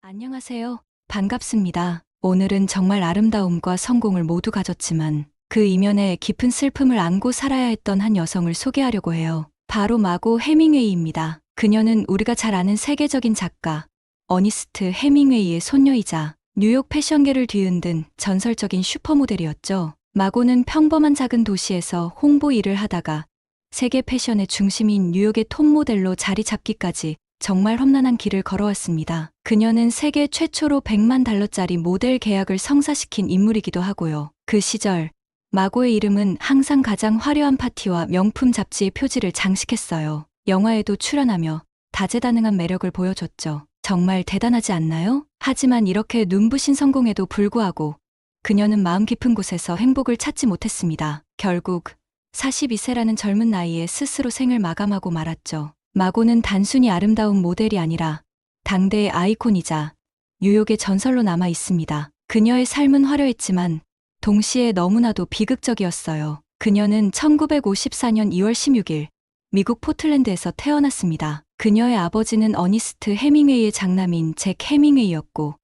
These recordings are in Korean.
안녕하세요. 반갑습니다. 오늘은 정말 아름다움과 성공을 모두 가졌지만 그 이면에 깊은 슬픔을 안고 살아야 했던 한 여성을 소개하려고 해요. 바로 마고 해밍웨이입니다. 그녀는 우리가 잘 아는 세계적인 작가 어니스트 해밍웨이의 손녀이자 뉴욕 패션계를 뒤흔든 전설적인 슈퍼모델이었죠. 마고는 평범한 작은 도시에서 홍보 일을 하다가 세계 패션의 중심인 뉴욕의 톱모델로 자리 잡기까지 정말 험난한 길을 걸어왔습니다. 그녀는 세계 최초로 100만 달러짜리 모델 계약을 성사시킨 인물이기도 하고요. 그 시절 마고의 이름은 항상 가장 화려한 파티와 명품 잡지의 표지를 장식했어요. 영화에도 출연하며 다재다능한 매력을 보여줬죠. 정말 대단하지 않나요? 하지만 이렇게 눈부신 성공에도 불구하고 그녀는 마음 깊은 곳에서 행복을 찾지 못했습니다. 결국 42세라는 젊은 나이에 스스로 생을 마감하고 말았죠. 마고는 단순히 아름다운 모델이 아니라 당대의 아이콘이자 뉴욕의 전설로 남아 있습니다. 그녀의 삶은 화려했지만 동시에 너무나도 비극적이었어요. 그녀는 1954년 2월 16일 미국 포틀랜드에서 태어났습니다. 그녀의 아버지는 어니스트 해밍웨이의 장남인 잭 해밍웨이였고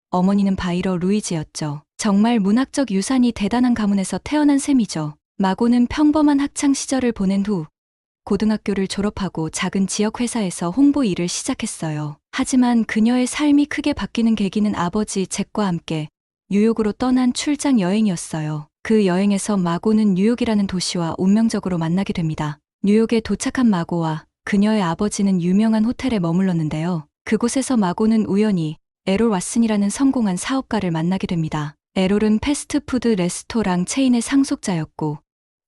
어머니는 바이러 루이즈였죠. 정말 문학적 유산이 대단한 가문에서 태어난 셈이죠. 마고는 평범한 학창 시절을 보낸 후 고등학교를 졸업하고 작은 지역 회사에서 홍보 일을 시작했어요. 하지만 그녀의 삶이 크게 바뀌는 계기는 아버지 잭과 함께 뉴욕으로 떠난 출장 여행이었어요. 그 여행에서 마고는 뉴욕이라는 도시와 운명적으로 만나게 됩니다. 뉴욕에 도착한 마고와 그녀의 아버지는 유명한 호텔에 머물렀는데요. 그곳에서 마고는 우연히 에롤 왓슨이라는 성공한 사업가를 만나게 됩니다. 에롤은 패스트푸드 레스토랑 체인의 상속자였고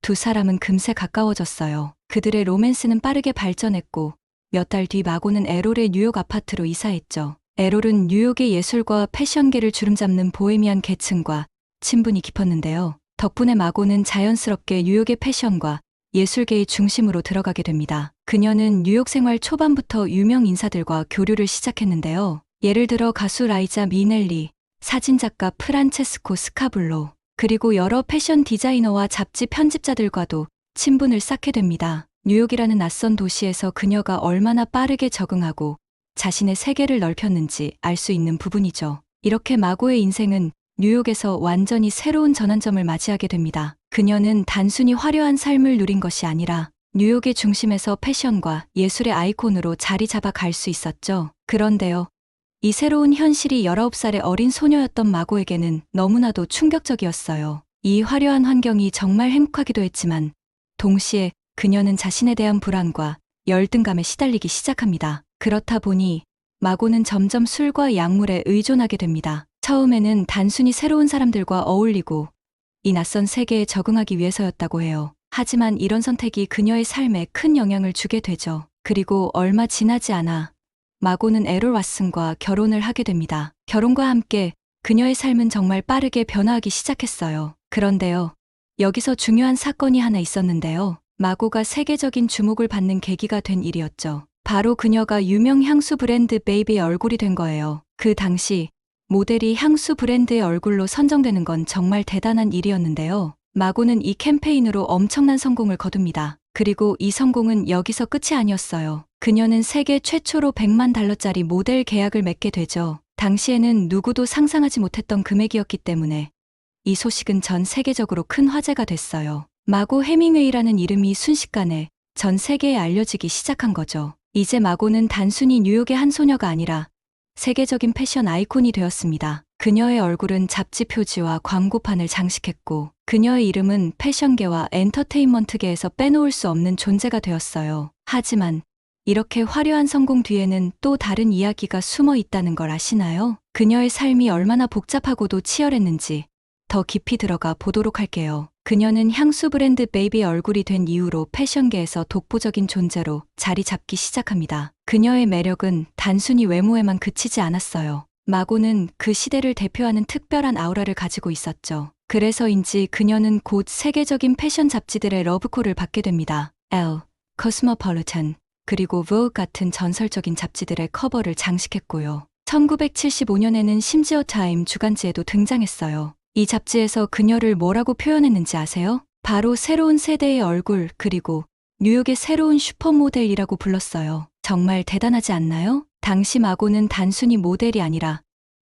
두 사람은 금세 가까워졌어요. 그들의 로맨스는 빠르게 발전했고 몇 달 뒤 마고는 에롤의 뉴욕 아파트로 이사했죠. 에롤은 뉴욕의 예술과 패션계를 주름잡는 보헤미안 계층과 친분이 깊었는데요. 덕분에 마고는 자연스럽게 뉴욕의 패션과 예술계의 중심으로 들어가게 됩니다. 그녀는 뉴욕 생활 초반부터 유명 인사들과 교류를 시작했는데요. 예를 들어 가수 라이자 미넬리, 사진작가 프란체스코 스카블로, 그리고 여러 패션 디자이너와 잡지 편집자들과도 친분을 쌓게 됩니다. 뉴욕이라는 낯선 도시에서 그녀가 얼마나 빠르게 적응하고 자신의 세계를 넓혔는지 알 수 있는 부분이죠. 이렇게 마고의 인생은 뉴욕에서 완전히 새로운 전환점을 맞이하게 됩니다. 그녀는 단순히 화려한 삶을 누린 것이 아니라 뉴욕의 중심에서 패션과 예술의 아이콘으로 자리 잡아 갈 수 있었죠. 그런데요. 이 새로운 현실이 19살의 어린 소녀였던 마고에게는 너무나도 충격적이었어요. 이 화려한 환경이 정말 행복하기도 했지만 동시에 그녀는 자신에 대한 불안과 열등감에 시달리기 시작합니다. 그렇다 보니 마고는 점점 술과 약물에 의존하게 됩니다. 처음에는 단순히 새로운 사람들과 어울리고 이 낯선 세계에 적응하기 위해서였다고 해요. 하지만 이런 선택이 그녀의 삶에 큰 영향을 주게 되죠. 그리고 얼마 지나지 않아 마고는 에롤 왓슨과 결혼을 하게 됩니다. 결혼과 함께 그녀의 삶은 정말 빠르게 변화하기 시작했어요. 그런데요. 여기서 중요한 사건이 하나 있었는데요. 마고가 세계적인 주목을 받는 계기가 된 일이었죠. 바로 그녀가 유명 향수 브랜드 베이비의 얼굴이 된 거예요. 그 당시 모델이 향수 브랜드의 얼굴로 선정되는 건 정말 대단한 일이었는데요. 마고는 이 캠페인으로 엄청난 성공을 거둡니다. 그리고 이 성공은 여기서 끝이 아니었어요. 그녀는 세계 최초로 100만 달러짜리 모델 계약을 맺게 되죠. 당시에는 누구도 상상하지 못했던 금액이었기 때문에 이 소식은 전 세계적으로 큰 화제가 됐어요. 마고 해밍웨이라는 이름이 순식간에 전 세계에 알려지기 시작한 거죠. 이제 마고는 단순히 뉴욕의 한 소녀가 아니라 세계적인 패션 아이콘이 되었습니다. 그녀의 얼굴은 잡지 표지와 광고판을 장식했고 그녀의 이름은 패션계와 엔터테인먼트계에서 빼놓을 수 없는 존재가 되었어요. 하지만 이렇게 화려한 성공 뒤에는 또 다른 이야기가 숨어 있다는 걸 아시나요? 그녀의 삶이 얼마나 복잡하고도 치열했는지 더 깊이 들어가 보도록 할게요. 그녀는 향수 브랜드 베이비의 얼굴이 된 이후로 패션계에서 독보적인 존재로 자리 잡기 시작합니다. 그녀의 매력은 단순히 외모에만 그치지 않았어요. 마고는 그 시대를 대표하는 특별한 아우라를 가지고 있었죠. 그래서인지 그녀는 곧 세계적인 패션 잡지들의 러브콜을 받게 됩니다. Elle, Cosmopolitan, 그리고 Vogue 같은 전설적인 잡지들의 커버를 장식했고요. 1975년에는 심지어 타임 주간지에도 등장했어요. 이 잡지에서 그녀를 뭐라고 표현했는지 아세요? 바로 새로운 세대의 얼굴, 그리고 뉴욕의 새로운 슈퍼모델이라고 불렀어요. 정말 대단하지 않나요? 당시 마고는 단순히 모델이 아니라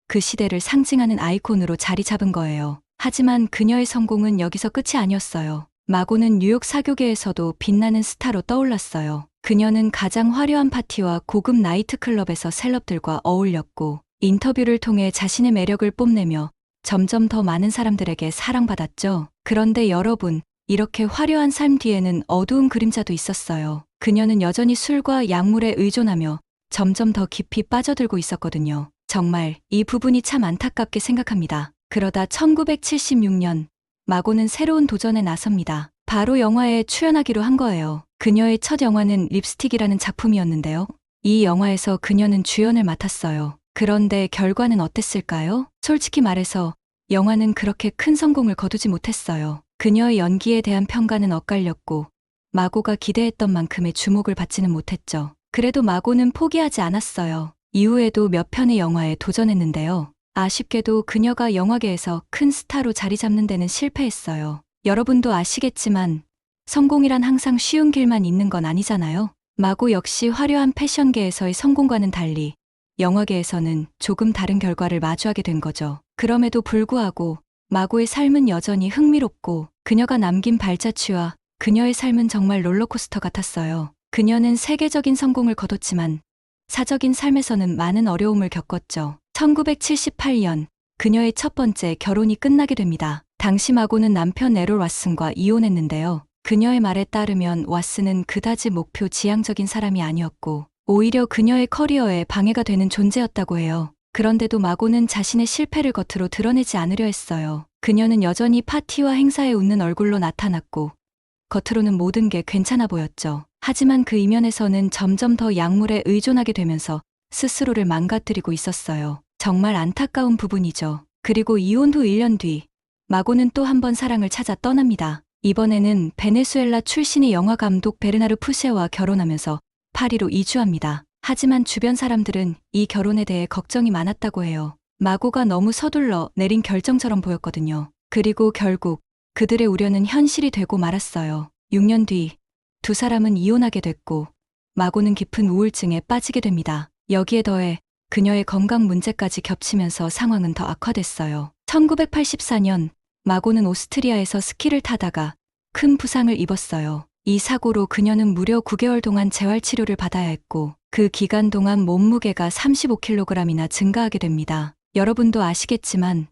그 시대를 상징하는 아이콘으로 자리 잡은 거예요. 하지만 그녀의 성공은 여기서 끝이 아니었어요. 마고는 뉴욕 사교계에서도 빛나는 스타로 떠올랐어요. 그녀는 가장 화려한 파티와 고급 나이트클럽에서 셀럽들과 어울렸고 인터뷰를 통해 자신의 매력을 뽐내며 점점 더 많은 사람들에게 사랑받았죠. 그런데 여러분, 이렇게 화려한 삶 뒤에는 어두운 그림자도 있었어요. 그녀는 여전히 술과 약물에 의존하며 점점 더 깊이 빠져들고 있었거든요. 정말 이 부분이 참 안타깝게 생각합니다. 그러다 1976년 마고는 새로운 도전에 나섭니다. 바로 영화에 출연하기로 한 거예요. 그녀의 첫 영화는 립스틱이라는 작품이었는데요. 이 영화에서 그녀는 주연을 맡았어요. 그런데 결과는 어땠을까요? 솔직히 말해서 영화는 그렇게 큰 성공을 거두지 못했어요. 그녀의 연기에 대한 평가는 엇갈렸고 마고가 기대했던 만큼의 주목을 받지는 못했죠. 그래도 마고는 포기하지 않았어요. 이후에도 몇 편의 영화에 도전했는데요. 아쉽게도 그녀가 영화계에서 큰 스타로 자리 잡는 데는 실패했어요. 여러분도 아시겠지만 성공이란 항상 쉬운 길만 있는 건 아니잖아요. 마고 역시 화려한 패션계에서의 성공과는 달리 영화계에서는 조금 다른 결과를 마주하게 된 거죠. 그럼에도 불구하고 마고의 삶은 여전히 흥미롭고 그녀가 남긴 발자취와 그녀의 삶은 정말 롤러코스터 같았어요. 그녀는 세계적인 성공을 거뒀지만 사적인 삶에서는 많은 어려움을 겪었죠. 1978년 그녀의 첫 번째 결혼이 끝나게 됩니다. 당시 마고는 남편 에롤 왓슨과 이혼했는데요. 그녀의 말에 따르면 왓슨은 그다지 목표 지향적인 사람이 아니었고 오히려 그녀의 커리어에 방해가 되는 존재였다고 해요. 그런데도 마고는 자신의 실패를 겉으로 드러내지 않으려 했어요. 그녀는 여전히 파티와 행사에 웃는 얼굴로 나타났고 겉으로는 모든 게 괜찮아 보였죠. 하지만 그 이면에서는 점점 더 약물에 의존하게 되면서 스스로를 망가뜨리고 있었어요. 정말 안타까운 부분이죠. 그리고 이혼 후 1년 뒤 마고는 또 한 번 사랑을 찾아 떠납니다. 이번에는 베네수엘라 출신의 영화 감독 베르나르 푸세와 결혼하면서 파리로 이주합니다. 하지만 주변 사람들은 이 결혼에 대해 걱정이 많았다고 해요. 마고가 너무 서둘러 내린 결정처럼 보였거든요. 그리고 결국 그들의 우려는 현실이 되고 말았어요. 6년 뒤 두 사람은 이혼하게 됐고 마고는 깊은 우울증에 빠지게 됩니다. 여기에 더해 그녀의 건강 문제까지 겹치면서 상황은 더 악화됐어요. 1984년 마고는 오스트리아에서 스키를 타다가 큰 부상을 입었어요. 이 사고로 그녀는 무려 9개월 동안 재활치료를 받아야 했고 그 기간 동안 몸무게가 35kg이나 증가하게 됩니다. 여러분도 아시겠지만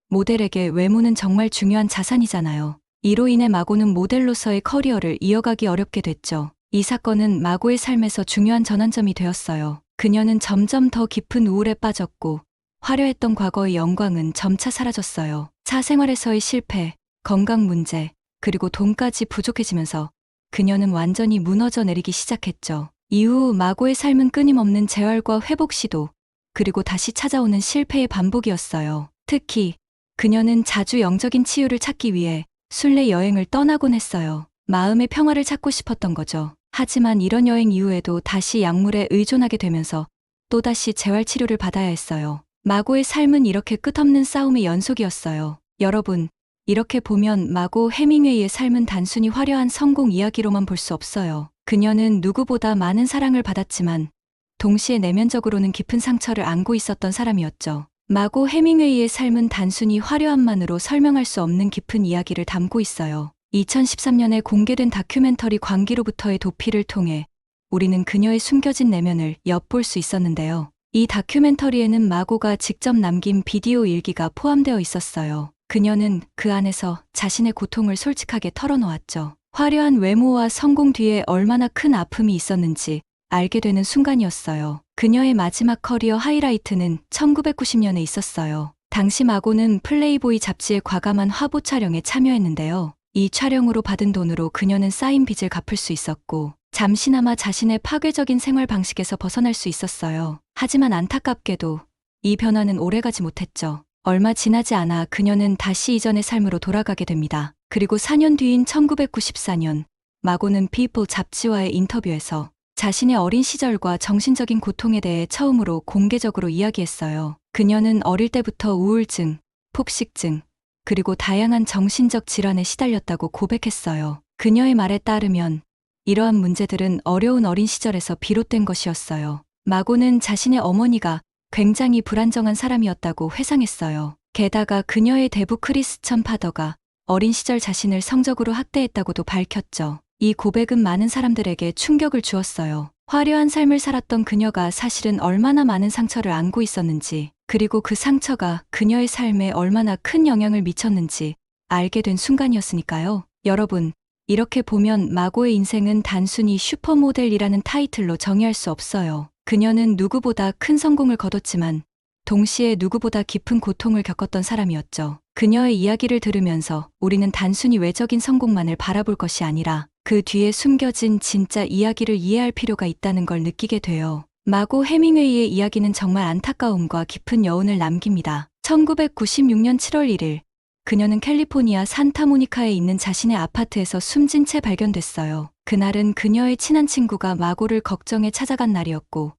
모델에게 외모는 정말 중요한 자산이잖아요. 이로 인해 마고는 모델로서의 커리어를 이어가기 어렵게 됐죠. 이 사건은 마고의 삶에서 중요한 전환점이 되었어요. 그녀는 점점 더 깊은 우울에 빠졌고 화려했던 과거의 영광은 점차 사라졌어요. 사생활에서의 실패, 건강 문제, 그리고 돈까지 부족해지면서 그녀는 완전히 무너져 내리기 시작했죠. 이후 마고의 삶은 끊임없는 재활과 회복 시도, 그리고 다시 찾아오는 실패의 반복이었어요. 특히 그녀는 자주 영적인 치유를 찾기 위해 순례 여행을 떠나곤 했어요. 마음의 평화를 찾고 싶었던 거죠. 하지만 이런 여행 이후에도 다시 약물에 의존하게 되면서 또다시 재활치료를 받아야 했어요. 마고의 삶은 이렇게 끝없는 싸움의 연속이었어요. 여러분, 이렇게 보면 마고 해밍웨이의 삶은 단순히 화려한 성공 이야기로만 볼 수 없어요. 그녀는 누구보다 많은 사랑을 받았지만 동시에 내면적으로는 깊은 상처를 안고 있었던 사람이었죠. 마고 해밍웨이의 삶은 단순히 화려함만으로 설명할 수 없는 깊은 이야기를 담고 있어요. 2013년에 공개된 다큐멘터리 광기로부터의 도피를 통해 우리는 그녀의 숨겨진 내면을 엿볼 수 있었는데요. 이 다큐멘터리에는 마고가 직접 남긴 비디오 일기가 포함되어 있었어요. 그녀는 그 안에서 자신의 고통을 솔직하게 털어놓았죠. 화려한 외모와 성공 뒤에 얼마나 큰 아픔이 있었는지 알게 되는 순간이었어요. 그녀의 마지막 커리어 하이라이트는 1990년에 있었어요. 당시 마고는 플레이보이 잡지의 과감한 화보 촬영에 참여했는데요. 이 촬영으로 받은 돈으로 그녀는 쌓인 빚을 갚을 수 있었고 잠시나마 자신의 파괴적인 생활 방식에서 벗어날 수 있었어요. 하지만 안타깝게도 이 변화는 오래가지 못했죠. 얼마 지나지 않아 그녀는 다시 이전의 삶으로 돌아가게 됩니다. 그리고 4년 뒤인 1994년 마고는 피플 잡지와의 인터뷰에서 자신의 어린 시절과 정신적인 고통에 대해 처음으로 공개적으로 이야기했어요. 그녀는 어릴 때부터 우울증, 폭식증, 그리고 다양한 정신적 질환에 시달렸다고 고백했어요. 그녀의 말에 따르면 이러한 문제들은 어려운 어린 시절에서 비롯된 것이었어요. 마고는 자신의 어머니가 굉장히 불안정한 사람이었다고 회상했어요. 게다가 그녀의 대부 크리스천 파더가 어린 시절 자신을 성적으로 학대했다고도 밝혔죠. 이 고백은 많은 사람들에게 충격을 주었어요. 화려한 삶을 살았던 그녀가 사실은 얼마나 많은 상처를 안고 있었는지, 그리고 그 상처가 그녀의 삶에 얼마나 큰 영향을 미쳤는지 알게 된 순간이었으니까요. 여러분, 이렇게 보면 마고의 인생은 단순히 슈퍼모델이라는 타이틀로 정의할 수 없어요. 그녀는 누구보다 큰 성공을 거뒀지만 동시에 누구보다 깊은 고통을 겪었던 사람이었죠. 그녀의 이야기를 들으면서 우리는 단순히 외적인 성공만을 바라볼 것이 아니라 그 뒤에 숨겨진 진짜 이야기를 이해할 필요가 있다는 걸 느끼게 돼요. 마고 해밍웨이의 이야기는 정말 안타까움과 깊은 여운을 남깁니다. 1996년 7월 1일, 그녀는 캘리포니아 산타모니카에 있는 자신의 아파트에서 숨진 채 발견됐어요. 그날은 그녀의 친한 친구가 마고를 걱정해 찾아간 날이었고,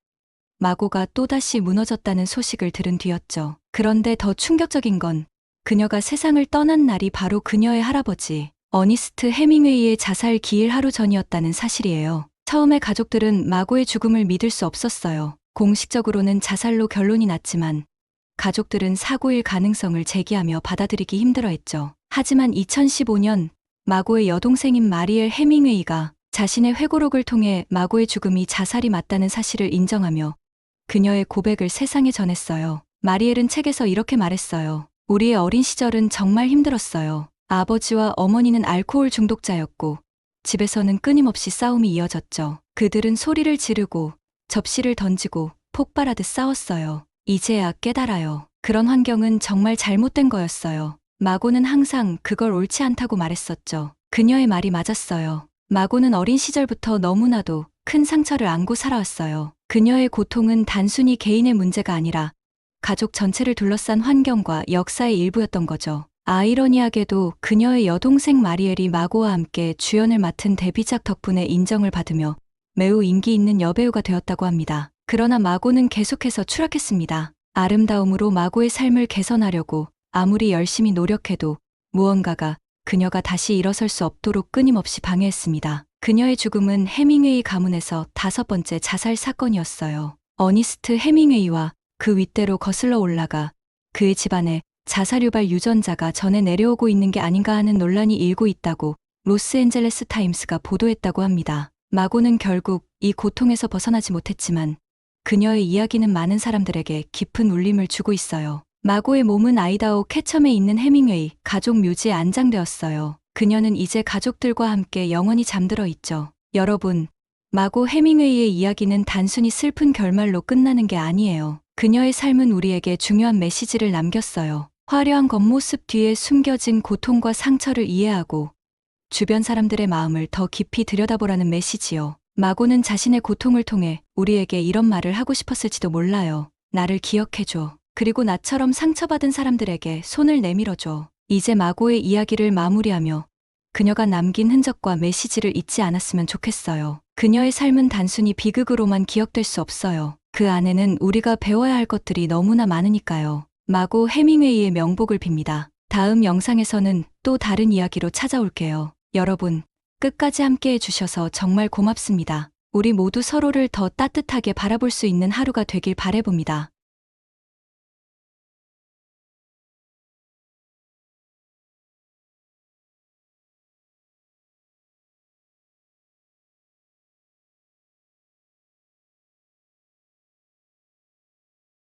마고가 또다시 무너졌다는 소식을 들은 뒤였죠. 그런데 더 충격적인 건 그녀가 세상을 떠난 날이 바로 그녀의 할아버지 어니스트 해밍웨이의 자살 기일 하루 전이었다는 사실이에요. 처음에 가족들은 마고의 죽음을 믿을 수 없었어요. 공식적으로는 자살로 결론이 났지만 가족들은 사고일 가능성을 제기하며 받아들이기 힘들어했죠. 하지만 2015년 마고의 여동생인 마리엘 해밍웨이가 자신의 회고록을 통해 마고의 죽음이 자살이 맞다는 사실을 인정하며 그녀의 고백을 세상에 전했어요. 마리엘은 책에서 이렇게 말했어요. 우리의 어린 시절은 정말 힘들었어요. 아버지와 어머니는 알코올 중독자였고 집에서는 끊임없이 싸움이 이어졌죠. 그들은 소리를 지르고 접시를 던지고 폭발하듯 싸웠어요. 이제야 깨달아요. 그런 환경은 정말 잘못된 거였어요. 마고는 항상 그걸 옳지 않다고 말했었죠. 그녀의 말이 맞았어요. 마고는 어린 시절부터 너무나도 큰 상처를 안고 살아왔어요. 그녀의 고통은 단순히 개인의 문제가 아니라 가족 전체를 둘러싼 환경과 역사의 일부였던 거죠. 아이러니하게도 그녀의 여동생 마리엘이 마고와 함께 주연을 맡은 데뷔작 덕분에 인정을 받으며 매우 인기 있는 여배우가 되었다고 합니다. 그러나 마고는 계속해서 추락했습니다. 아름다움으로 마고의 삶을 개선하려고 아무리 열심히 노력해도 무언가가 그녀가 다시 일어설 수 없도록 끊임없이 방해했습니다. 그녀의 죽음은 해밍웨이 가문에서 5번째 자살 사건이었어요. 어니스트 해밍웨이와 그 윗대로 거슬러 올라가 그의 집안에 자살 유발 유전자가 전해 내려오고 있는 게 아닌가 하는 논란이 일고 있다고 로스앤젤레스 타임스가 보도했다고 합니다. 마고는 결국 이 고통에서 벗어나지 못했지만 그녀의 이야기는 많은 사람들에게 깊은 울림을 주고 있어요. 마고의 몸은 아이다호 캐첨에 있는 해밍웨이 가족 묘지에 안장되었어요. 그녀는 이제 가족들과 함께 영원히 잠들어 있죠. 여러분, 마고 해밍웨이의 이야기는 단순히 슬픈 결말로 끝나는 게 아니에요. 그녀의 삶은 우리에게 중요한 메시지를 남겼어요. 화려한 겉모습 뒤에 숨겨진 고통과 상처를 이해하고 주변 사람들의 마음을 더 깊이 들여다보라는 메시지요. 마고는 자신의 고통을 통해 우리에게 이런 말을 하고 싶었을지도 몰라요. 나를 기억해줘. 그리고 나처럼 상처받은 사람들에게 손을 내밀어줘. 이제 마고의 이야기를 마무리하며 그녀가 남긴 흔적과 메시지를 잊지 않았으면 좋겠어요. 그녀의 삶은 단순히 비극으로만 기억될 수 없어요. 그 안에는 우리가 배워야 할 것들이 너무나 많으니까요. 마고 해밍웨이의 명복을 빕니다. 다음 영상에서는 또 다른 이야기로 찾아올게요. 여러분, 끝까지 함께 해주셔서 정말 고맙습니다. 우리 모두 서로를 더 따뜻하게 바라볼 수 있는 하루가 되길 바라봅니다.